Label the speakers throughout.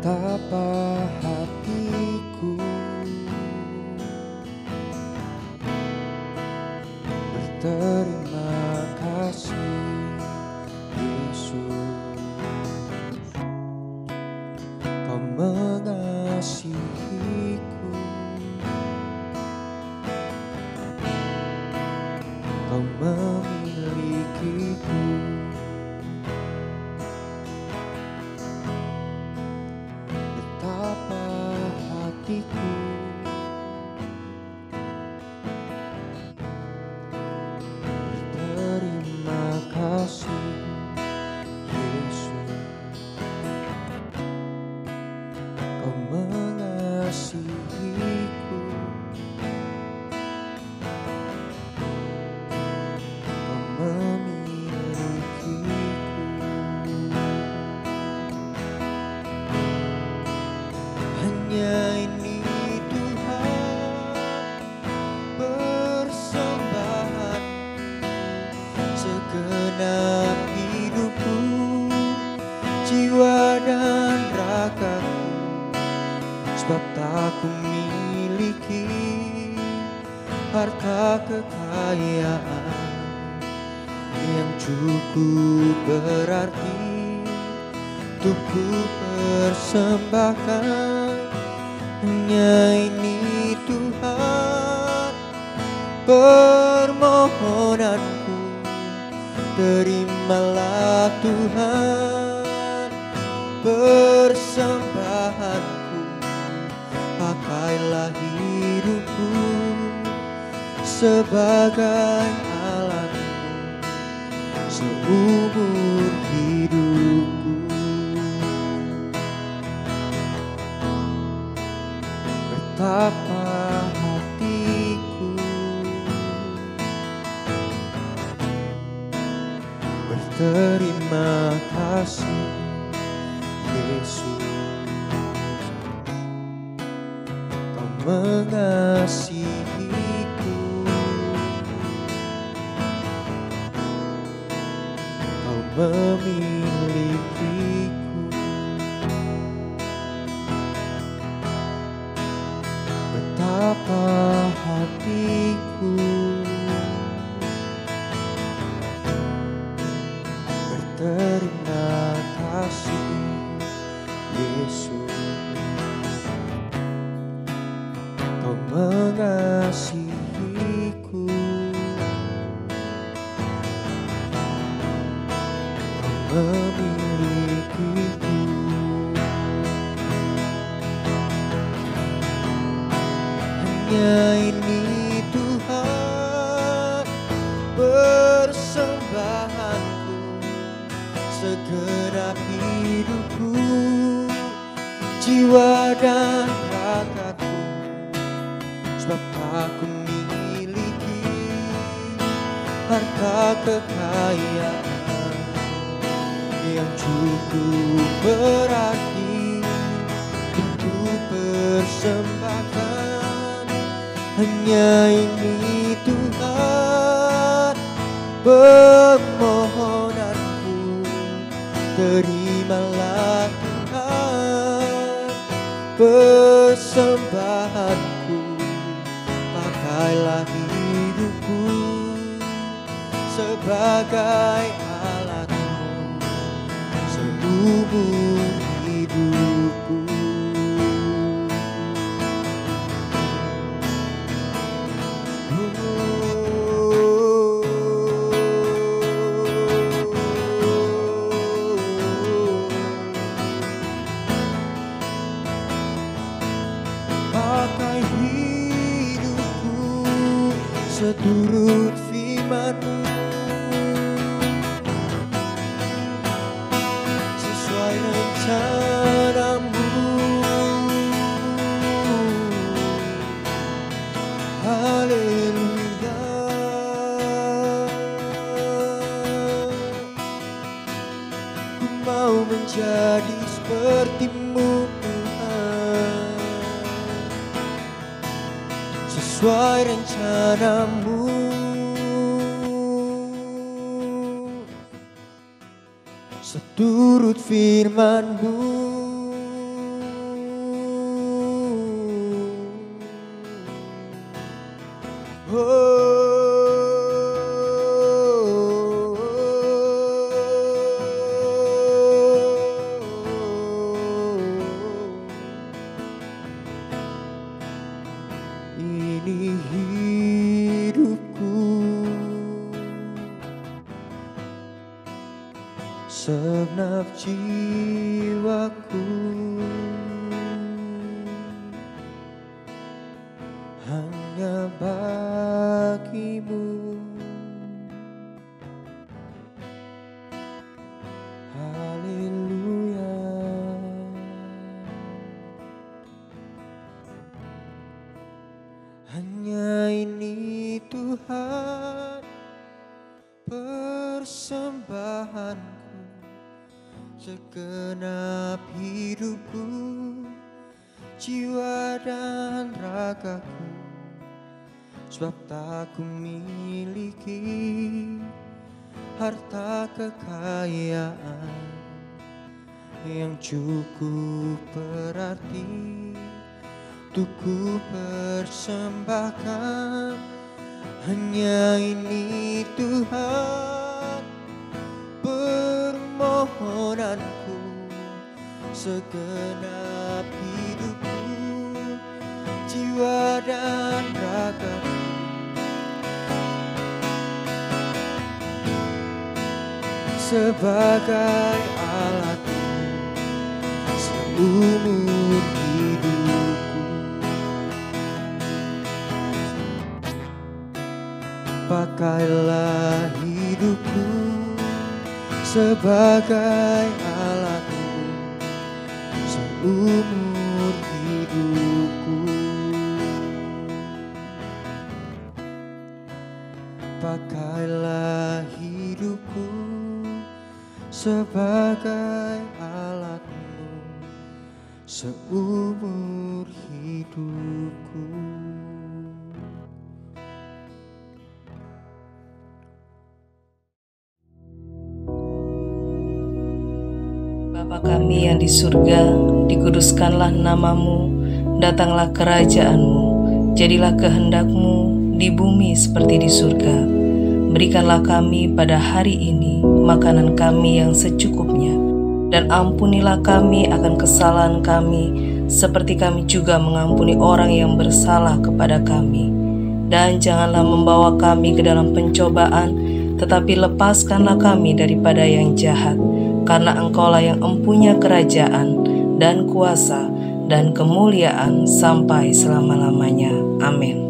Speaker 1: Betapa hatiku berterima kasih, Yesus. Kau mengasihiku, Kau memilikiku. Betapa hatiku berterima kasih, Yesus. Kau mengasihiku, Kau memilikiku. Hanya ini Tuhan, persembahan segenap hidupku, jiwa dan ragaku. Sebab tak ku miliki harta kekayaan yang cukup berarti untuk ku persembahkan. Hanya ini Tuhan, permohonanku. Terimalah Tuhan persembahanku. Pakailah hidupku sebagai alatmu seumur hidupku. Betapa hatiku berterima kasih, Yesus. Kau mengasihiku, Kau memilikiku. Betapa hatiku berterima kasih, Yesus. Kau mengasihiku, Kau memilikiku. Hanya ini Tuhan, persembahanku, segenap hidupku, jiwa dan ragaku. Sebab aku miliki harta kekayaan yang cukup berarti untuk persembahkan. Hanya ini Tuhan, permohonanku. Terimalah Tuhan persembahanku. Pakailah hidupku sebagai alatmu seumur hidupku. Pakai hidupku seturut firman-Mu, sesuai rencana-Mu. Haleluya. Ku mau menjadi seperti-Mu Tuhan, sesuai rencana-Mu. Seturut firman-Mu, Ini hidupku, segenap jiwaku hanya bagimu. Haleluya. Hanya ini Tuhan persembahanku, segenap hidupku, jiwa dan ragaku. Sebab tak ku miliki harta kekayaan yang cukup berarti untuk ku persembahkan. Hanya ini Tuhan permohonanku, segenap hidupku, jiwa dan ragaku. Sebagai alatku seumur hidupku, pakailah hidupku sebagai alatku seumur hidupku. Pakailah hidupku sebagai alatmu seumur hidupku.
Speaker 2: Bapa kami yang di surga, dikuduskanlah namamu, datanglah kerajaanmu, jadilah kehendakmu di bumi seperti di surga. Berikanlah kami pada hari ini makanan kami yang secukupnya, dan ampunilah kami akan kesalahan kami, seperti kami juga mengampuni orang yang bersalah kepada kami. Dan janganlah membawa kami ke dalam pencobaan, tetapi lepaskanlah kami daripada yang jahat. Karena Engkaulah yang empunya kerajaan dan kuasa dan kemuliaan sampai selama-lamanya. Amin.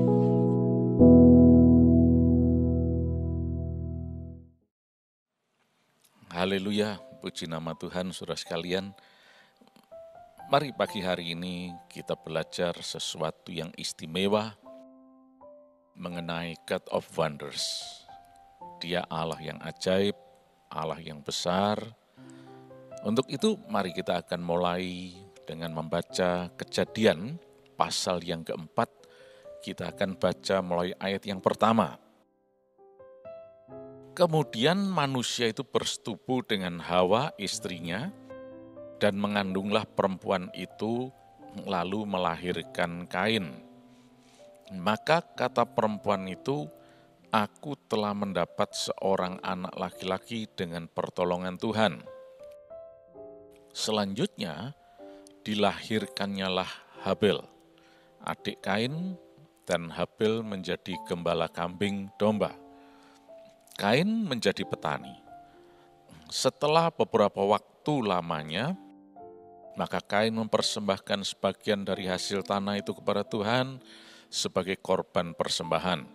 Speaker 3: Haleluya, puji nama Tuhan saudara sekalian. Mari pagi hari ini kita belajar sesuatu yang istimewa mengenai God of Wonders. Dia Allah yang ajaib, Allah yang besar. Untuk itu mari kita akan mulai dengan membaca Kejadian pasal yang keempat. Kita akan baca mulai ayat yang pertama. Kemudian manusia itu bersetubuh dengan Hawa istrinya dan mengandunglah perempuan itu lalu melahirkan Kain. Maka kata perempuan itu, aku telah mendapat seorang anak laki-laki dengan pertolongan Tuhan. Selanjutnya dilahirkannyalah Habel, adik Kain, dan Habel menjadi gembala kambing domba. Kain menjadi petani. Setelah beberapa waktu lamanya, maka Kain mempersembahkan sebagian dari hasil tanah itu kepada Tuhan sebagai korban persembahan.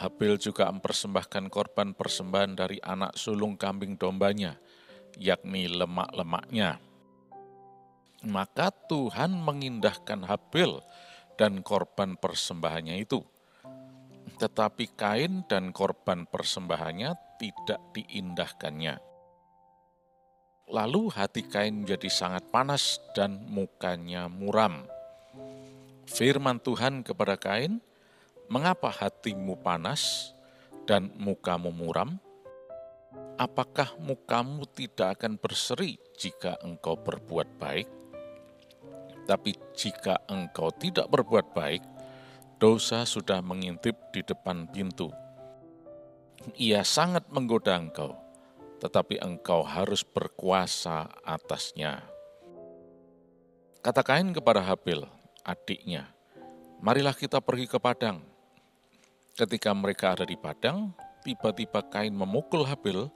Speaker 3: Habel juga mempersembahkan korban persembahan dari anak sulung kambing dombanya, yakni lemak-lemaknya. Maka Tuhan mengindahkan Habel dan korban persembahannya itu. Tetapi Kain dan korban persembahannya tidak diindahkannya. Lalu hati Kain menjadi sangat panas dan mukanya muram. Firman Tuhan kepada Kain, mengapa hatimu panas dan mukamu muram? Apakah mukamu tidak akan berseri jika engkau berbuat baik? Tapi jika engkau tidak berbuat baik, Dosa sudah mengintip di depan pintu. Ia sangat menggoda engkau, tetapi engkau harus berkuasa atasnya. Kata Kain kepada Habil, adiknya, marilah kita pergi ke padang. Ketika mereka ada di padang, tiba-tiba Kain memukul Habil,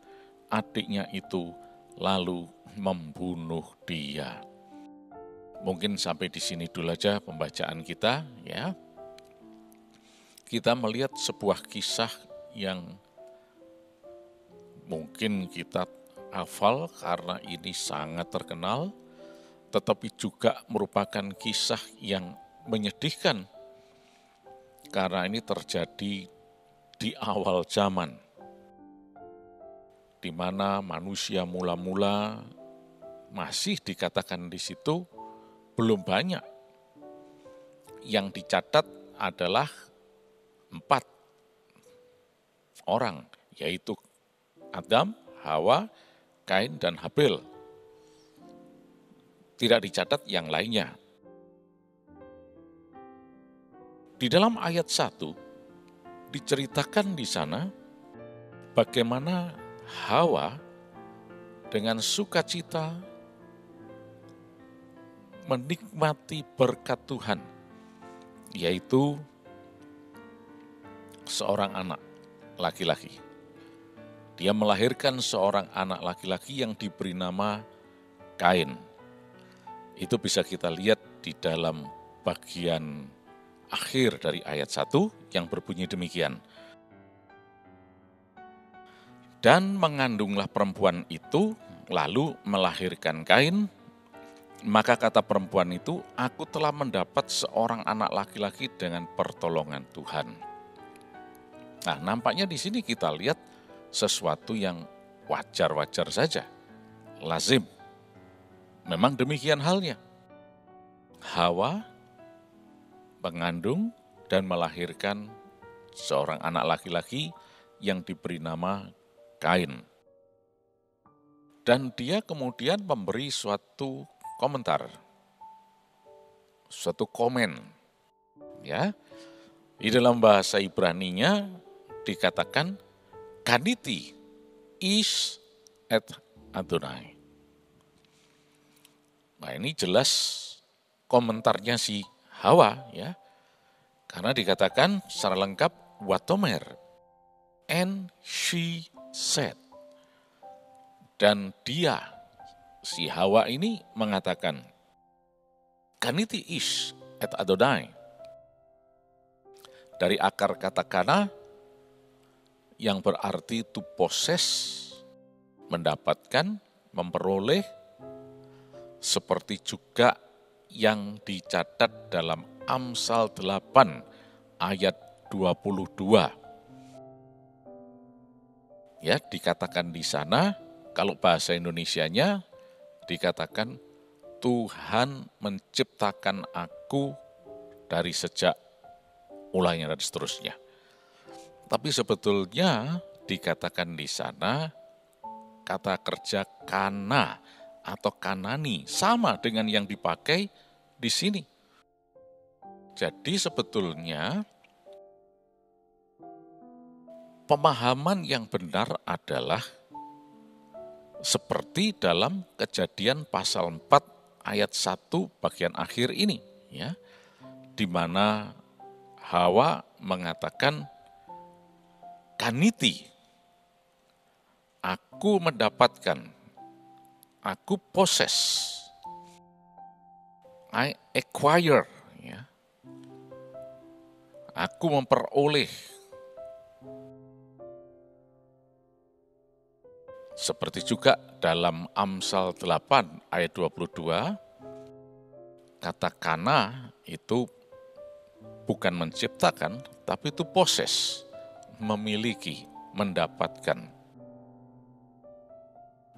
Speaker 3: adiknya itu, lalu membunuh dia. Mungkin sampai di sini dulu aja pembacaan kita, ya. Kita melihat sebuah kisah yang mungkin kita hafal karena ini sangat terkenal, tetapi juga merupakan kisah yang menyedihkan karena ini terjadi di awal zaman, di mana manusia mula-mula masih dikatakan di situ belum banyak. Yang dicatat adalah 4 orang, yaitu Adam, Hawa, Kain, dan Habil. Tidak dicatat yang lainnya. Di dalam ayat 1, diceritakan di sana bagaimana Hawa dengan sukacita menikmati berkat Tuhan, yaitu seorang anak laki-laki. Dia melahirkan seorang anak laki-laki yang diberi nama Kain. Itu bisa kita lihat di dalam bagian akhir dari ayat 1 yang berbunyi demikian. Dan mengandunglah perempuan itu, lalu melahirkan Kain. Maka kata perempuan itu, aku telah mendapat seorang anak laki-laki dengan pertolongan Tuhan. Nah, nampaknya di sini kita lihat sesuatu yang wajar-wajar saja, lazim. Memang demikian halnya. Hawa mengandung dan melahirkan seorang anak laki-laki yang diberi nama Kain. Dan dia kemudian memberi suatu komentar, suatu komen. Ya, di dalam bahasa Ibraninya dikatakan Kaniti is et Adonai. Nah, ini jelas komentarnya si Hawa, ya. Karena dikatakan secara lengkap Watomer, and she said. Dan dia, si Hawa ini mengatakan Kaniti is et Adonai. Dari akar kata kana yang berarti to possess, mendapatkan, memperoleh, seperti juga yang dicatat dalam Amsal 8 ayat 22. Ya, dikatakan di sana, kalau bahasa Indonesianya dikatakan Tuhan menciptakan aku dari sejak mulanya dan seterusnya. Tapi sebetulnya dikatakan di sana kata kerja kana atau kanani sama dengan yang dipakai di sini. Jadi sebetulnya pemahaman yang benar adalah seperti dalam Kejadian pasal 4 ayat 1 bagian akhir ini, ya, di mana Hawa mengatakan Kaniti, aku mendapatkan, aku possess, I acquire, ya, aku memperoleh. Seperti juga dalam Amsal 8 ayat 22, kata kana itu bukan menciptakan, tapi itu possess, memiliki, mendapatkan.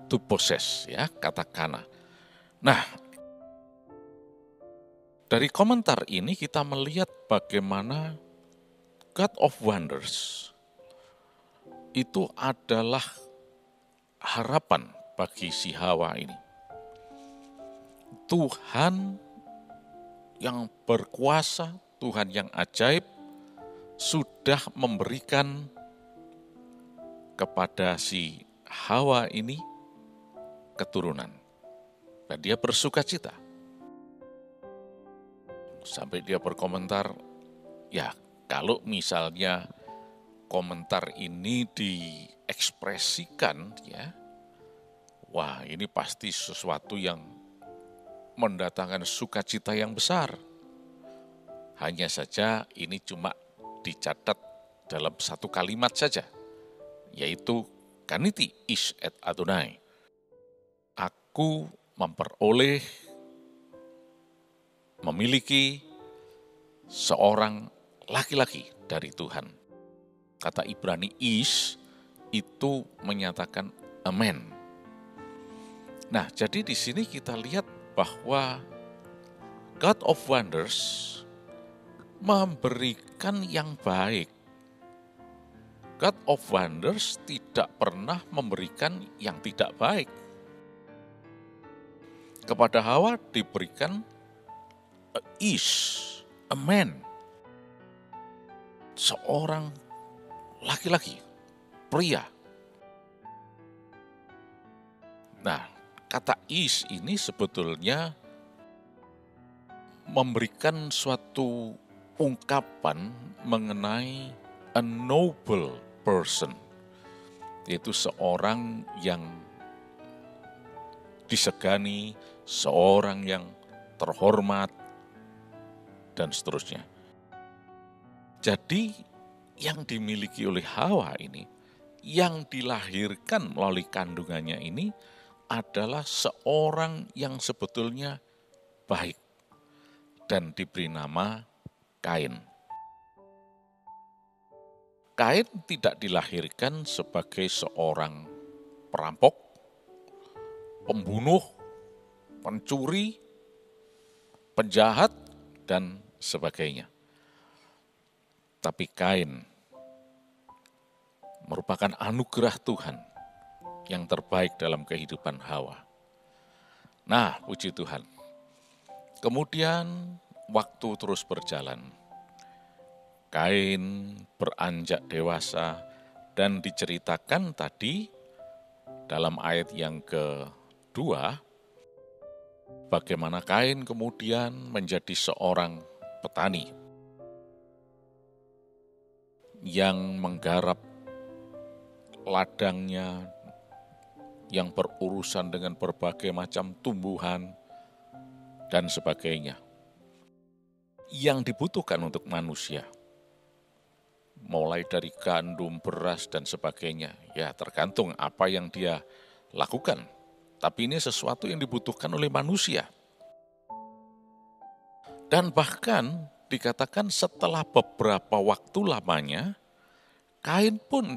Speaker 3: To possess, ya, kata kana. Nah, dari komentar ini kita melihat bagaimana God of Wonders itu adalah harapan bagi si Hawa ini. Tuhan yang berkuasa, Tuhan yang ajaib, sudah memberikan kepada si Hawa ini keturunan. Dan dia bersuka cita. Sampai dia berkomentar, ya kalau misalnya komentar ini diekspresikan, ya, wah ini pasti sesuatu yang mendatangkan sukacita yang besar. Hanya saja ini cuma dicatat dalam satu kalimat saja, yaitu kaniti ish et Adonai. Aku memperoleh, memiliki seorang laki-laki dari Tuhan. Kata Ibrani ish itu menyatakan amen. Nah, jadi di sini kita lihat bahwa God of Wonders memberikan yang baik. God of Wonders tidak pernah memberikan yang tidak baik. Kepada Hawa diberikan a man, seorang laki-laki, pria. Nah, kata is ini sebetulnya memberikan suatu ungkapan mengenai a noble person, yaitu seorang yang disegani, seorang yang terhormat, dan seterusnya. Jadi yang dimiliki oleh Hawa ini, yang dilahirkan melalui kandungannya ini adalah seorang yang sebetulnya baik dan diberi nama Kain. Kain tidak dilahirkan sebagai seorang perampok, pembunuh, pencuri, penjahat, dan sebagainya. Tapi Kain merupakan anugerah Tuhan yang terbaik dalam kehidupan Hawa. Nah, puji Tuhan. Kemudian waktu terus berjalan. Kain beranjak dewasa dan diceritakan tadi dalam ayat yang kedua, bagaimana Kain kemudian menjadi seorang petani yang menggarap ladangnya, yang berurusan dengan berbagai macam tumbuhan dan sebagainya, yang dibutuhkan untuk manusia. Mulai dari gandum, beras, dan sebagainya. Ya, tergantung apa yang dia lakukan. Tapi ini sesuatu yang dibutuhkan oleh manusia. Dan bahkan dikatakan setelah beberapa waktu lamanya, Kain pun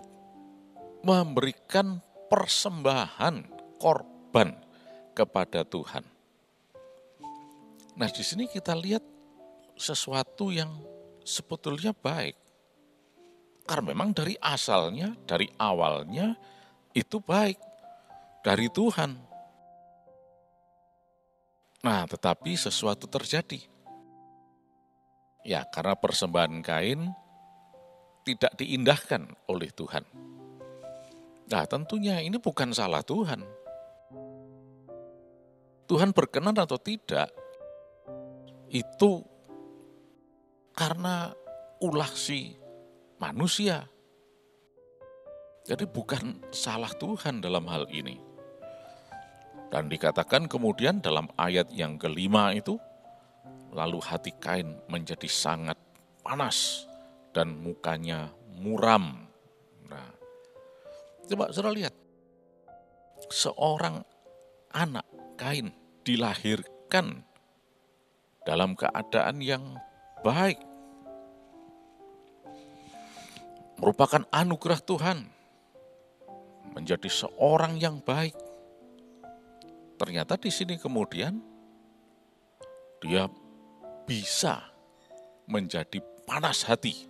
Speaker 3: memberikan persembahan korban kepada Tuhan. Nah, di sini kita lihat sesuatu yang sebetulnya baik. Karena memang dari asalnya, dari awalnya itu baik dari Tuhan. Nah, tetapi sesuatu terjadi. Ya, karena persembahan Kain tidak diindahkan oleh Tuhan. Nah, tentunya ini bukan salah Tuhan. Tuhan berkenan atau tidak, itu karena ulah si manusia. Jadi bukan salah Tuhan dalam hal ini. Dan dikatakan kemudian dalam ayat yang kelima itu, lalu hati Kain menjadi sangat panas dan mukanya muram. Nah, coba saudara lihat, seorang anak Kain dilahirkan dalam keadaan yang baik, merupakan anugerah Tuhan, menjadi seorang yang baik. Ternyata di sini kemudian dia bisa menjadi panas hati,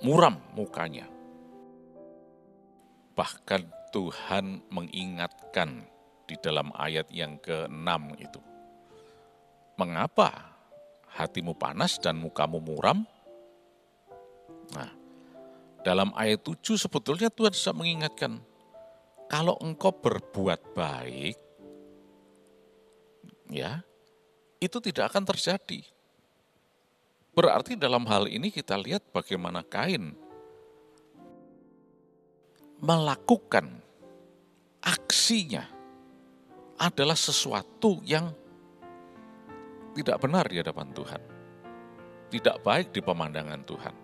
Speaker 3: muram mukanya. Bahkan Tuhan mengingatkan di dalam ayat yang ke-6 itu, mengapa hatimu panas dan mukamu muram? Nah, dalam ayat 7 sebetulnya Tuhan sudah mengingatkan, kalau engkau berbuat baik, ya, itu tidak akan terjadi. Berarti dalam hal ini kita lihat bagaimana Kain melakukan aksinya adalah sesuatu yang tidak benar di hadapan Tuhan. Tidak baik di pemandangan Tuhan.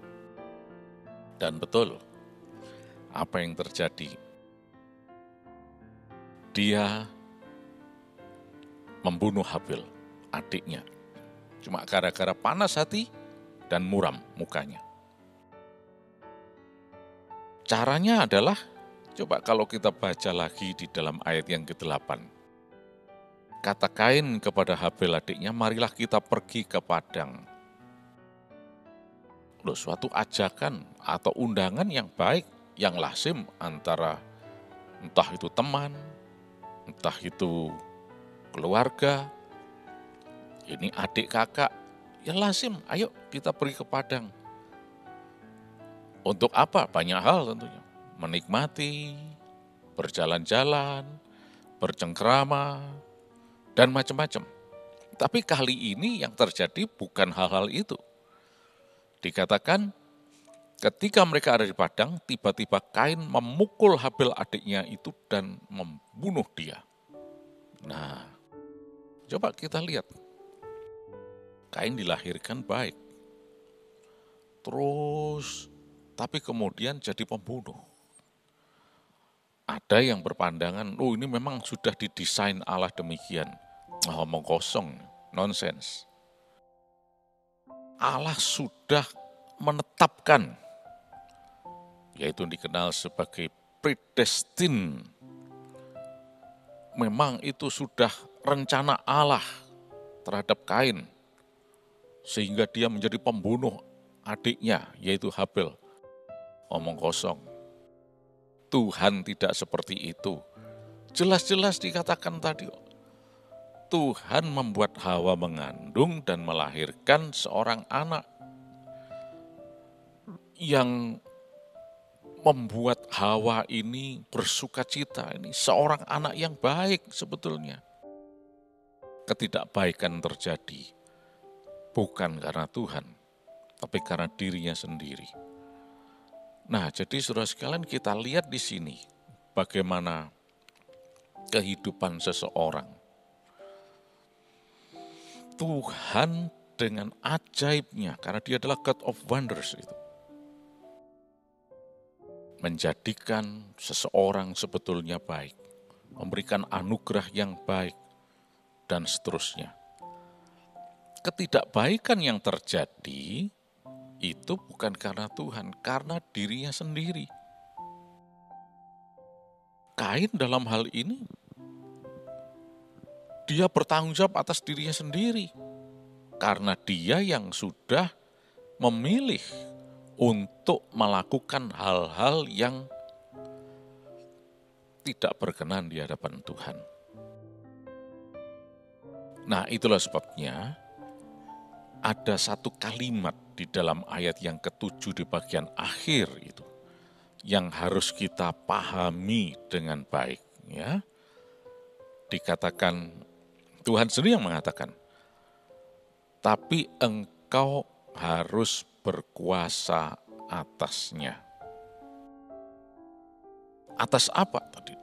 Speaker 3: Dan betul, apa yang terjadi? Dia membunuh Habil, adiknya. Cuma gara-gara panas hati dan muram mukanya. Caranya adalah, coba kalau kita baca lagi di dalam ayat yang ke-8. Kata Kain kepada Habil adiknya, marilah kita pergi ke padang. Loh, suatu ajakan atau undangan yang baik, yang lazim antara entah itu teman, entah itu keluarga, ini adik kakak, ya lazim, ayo kita pergi ke padang. Untuk apa? Banyak hal tentunya. Menikmati, berjalan-jalan, bercengkrama, dan macam-macam. Tapi kali ini yang terjadi bukan hal-hal itu. Dikatakan ketika mereka ada di padang, tiba-tiba Kain memukul Habil adiknya itu dan membunuh dia. Nah, coba kita lihat. Kain dilahirkan baik. Terus, tapi kemudian jadi pembunuh. Ada yang berpandangan, oh ini memang sudah didesain Allah demikian. Ngomong kosong, nonsens. Allah sudah menetapkan, yaitu dikenal sebagai predestin. Memang itu sudah rencana Allah terhadap Kain, sehingga dia menjadi pembunuh adiknya, yaitu Habil. Omong kosong. Tuhan tidak seperti itu. Jelas-jelas dikatakan tadi, Tuhan membuat Hawa mengandung dan melahirkan seorang anak yang membuat Hawa ini bersuka cita. Ini seorang anak yang baik sebetulnya. Ketidakbaikan terjadi bukan karena Tuhan, tapi karena dirinya sendiri. Nah, jadi saudara sekalian, kita lihat di sini bagaimana kehidupan seseorang. Tuhan dengan ajaibnya, karena dia adalah God of Wonders itu, menjadikan seseorang sebetulnya baik, memberikan anugerah yang baik, dan seterusnya. Ketidakbaikan yang terjadi itu bukan karena Tuhan, karena dirinya sendiri. Kain dalam hal ini, dia bertanggung jawab atas dirinya sendiri. Karena dia yang sudah memilih untuk melakukan hal-hal yang tidak berkenan di hadapan Tuhan. Nah, itulah sebabnya ada satu kalimat di dalam ayat yang ke-7 di bagian akhir itu yang harus kita pahami dengan baik, ya. Dikatakan, Tuhan sendiri yang mengatakan, tapi engkau harus berkuasa atasnya. Atas apa tadi?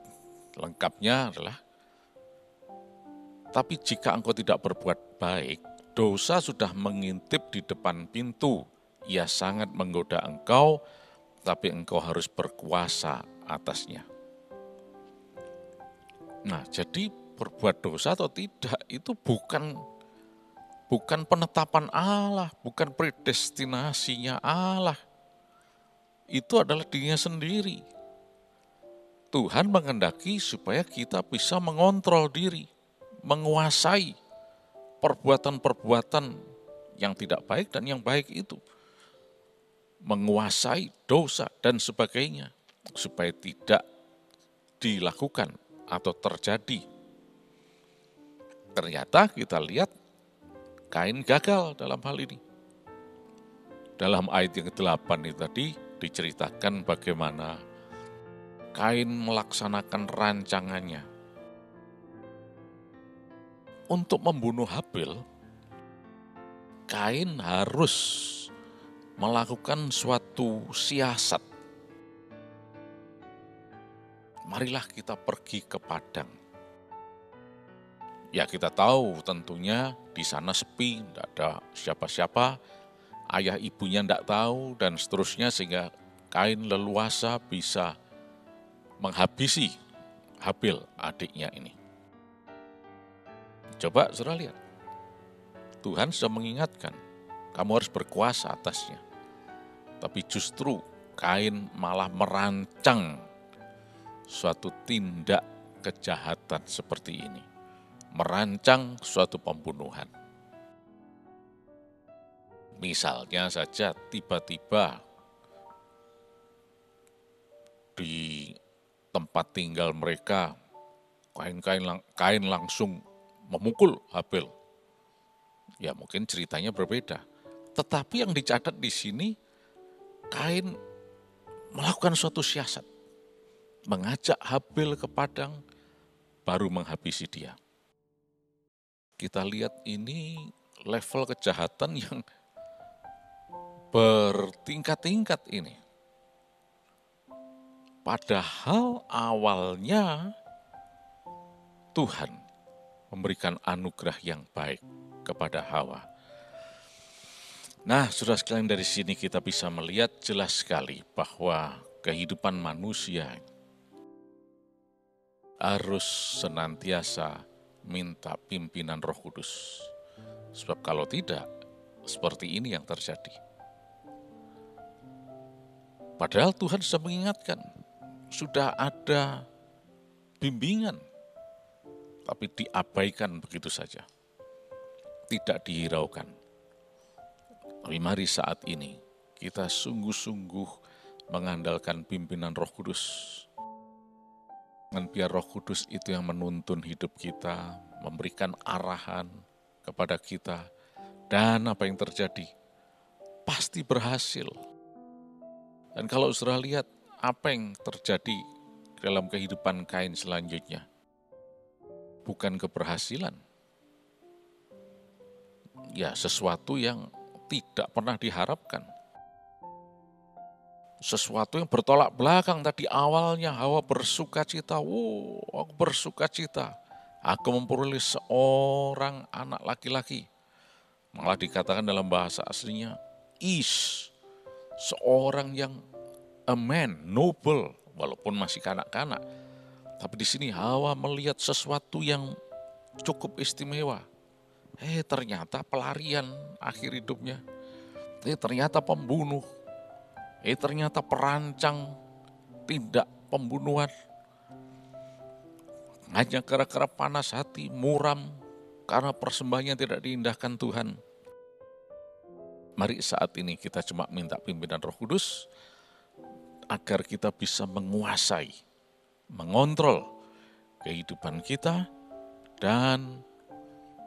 Speaker 3: Lengkapnya adalah, tapi jika engkau tidak berbuat baik, dosa sudah mengintip di depan pintu. Ia sangat menggoda engkau, tapi engkau harus berkuasa atasnya. Nah, jadi berbuat dosa atau tidak itu bukan penetapan Allah, bukan predestinasinya Allah. Itu adalah dirinya sendiri. Tuhan menghendaki supaya kita bisa mengontrol diri, menguasai perbuatan-perbuatan yang tidak baik dan yang baik itu. Menguasai dosa dan sebagainya, supaya tidak dilakukan atau terjadi. Ternyata kita lihat Kain gagal dalam hal ini. Dalam ayat yang ke-8 itu tadi diceritakan bagaimana Kain melaksanakan rancangannya untuk membunuh Habil. Kain harus melakukan suatu siasat. Marilah kita pergi ke padang. Ya, kita tahu tentunya di sana sepi, tidak ada siapa-siapa, ayah ibunya tidak tahu, dan seterusnya, sehingga Kain leluasa bisa menghabisi Habil, adiknya ini. Coba saudara lihat, Tuhan sudah mengingatkan, kamu harus berkuasa atasnya. Tapi justru Kain malah merancang suatu tindak kejahatan seperti ini. Merancang suatu pembunuhan. Misalnya saja tiba-tiba di tempat tinggal mereka, Kain langsung memukul Habil. Ya mungkin ceritanya berbeda. Tetapi yang dicatat di sini, Kain melakukan suatu siasat. Mengajak Habil ke padang, baru menghabisi dia. Kita lihat ini level kejahatan yang bertingkat-tingkat ini. Padahal awalnya Tuhan memberikan anugerah yang baik kepada Hawa. Nah, saudara sekalian, dari sini kita bisa melihat jelas sekali bahwa kehidupan manusia harus senantiasa minta pimpinan Roh Kudus. Sebab kalau tidak, seperti ini yang terjadi. Padahal Tuhan sudah mengingatkan, sudah ada bimbingan, tapi diabaikan begitu saja. Tidak dihiraukan. Tapi mari saat ini kita sungguh-sungguh mengandalkan pimpinan Roh Kudus. Dan biar Roh Kudus itu yang menuntun hidup kita, memberikan arahan kepada kita, dan apa yang terjadi pasti berhasil. Dan kalau saudara lihat apa yang terjadi dalam kehidupan Kain selanjutnya, bukan keberhasilan, ya sesuatu yang tidak pernah diharapkan. Sesuatu yang bertolak belakang. Tadi awalnya Hawa bersuka cita, aku bersuka cita, aku memperoleh seorang anak laki-laki. Malah dikatakan dalam bahasa aslinya, seorang yang a man, noble, walaupun masih kanak-kanak. Tapi di sini Hawa melihat sesuatu yang cukup istimewa. Ternyata pelarian akhir hidupnya. Ternyata pembunuh. Ternyata perancang tindak pembunuhan. Hanya gara-gara panas hati, muram, karena persembahannya tidak diindahkan Tuhan. Mari saat ini kita cuma minta pimpinan Roh Kudus, agar kita bisa menguasai, mengontrol kehidupan kita, dan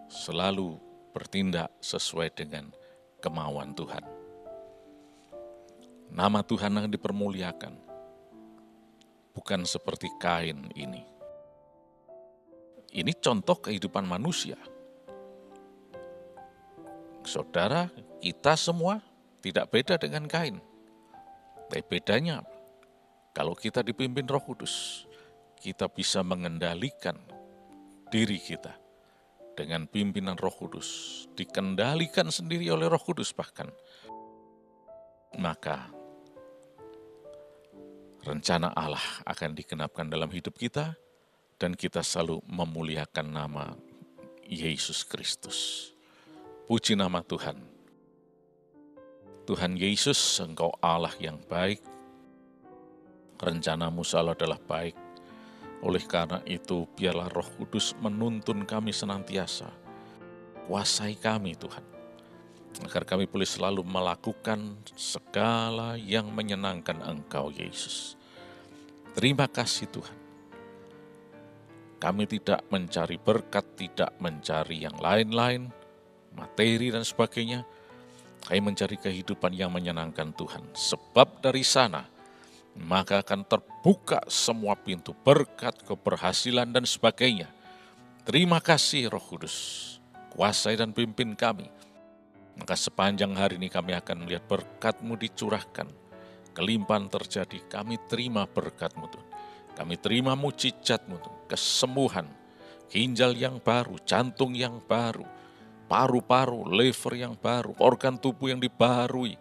Speaker 3: selalu bertindak sesuai dengan kemauan Tuhan. Nama Tuhan yang dipermuliakan, bukan seperti Kain ini. Ini contoh kehidupan manusia. Saudara, kita semua tidak beda dengan Kain. Tapi bedanya, kalau kita dipimpin Roh Kudus, kita bisa mengendalikan diri kita dengan pimpinan Roh Kudus, dikendalikan sendiri oleh Roh Kudus bahkan. Maka rencana Allah akan digenapkan dalam hidup kita, dan kita selalu memuliakan nama Yesus Kristus. Puji nama Tuhan. Tuhan Yesus, Engkau Allah yang baik, rencanamu selalu adalah baik. Oleh karena itu, biarlah Roh Kudus menuntun kami senantiasa. Kuasai kami Tuhan, agar kami boleh selalu melakukan segala yang menyenangkan Engkau Yesus. Terima kasih Tuhan. Kami tidak mencari berkat, tidak mencari yang lain-lain, materi dan sebagainya, Kami mencari kehidupan yang menyenangkan Tuhan. Sebab dari sana, maka akan terbuka semua pintu berkat, keberhasilan, dan sebagainya. Terima kasih Roh Kudus, kuasai dan pimpin kami. Maka sepanjang hari ini kami akan melihat berkat-Mu dicurahkan. Kelimpahan terjadi, kami terima berkat-Mu Tuhan. Kami terima mujizat-Mu Tuhan, kesembuhan, ginjal yang baru, jantung yang baru, paru-paru, liver yang baru, organ tubuh yang dibaharui,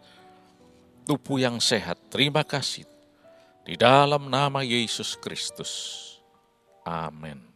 Speaker 3: tubuh yang sehat. Terima kasih. Di dalam nama Yesus Kristus. Amin.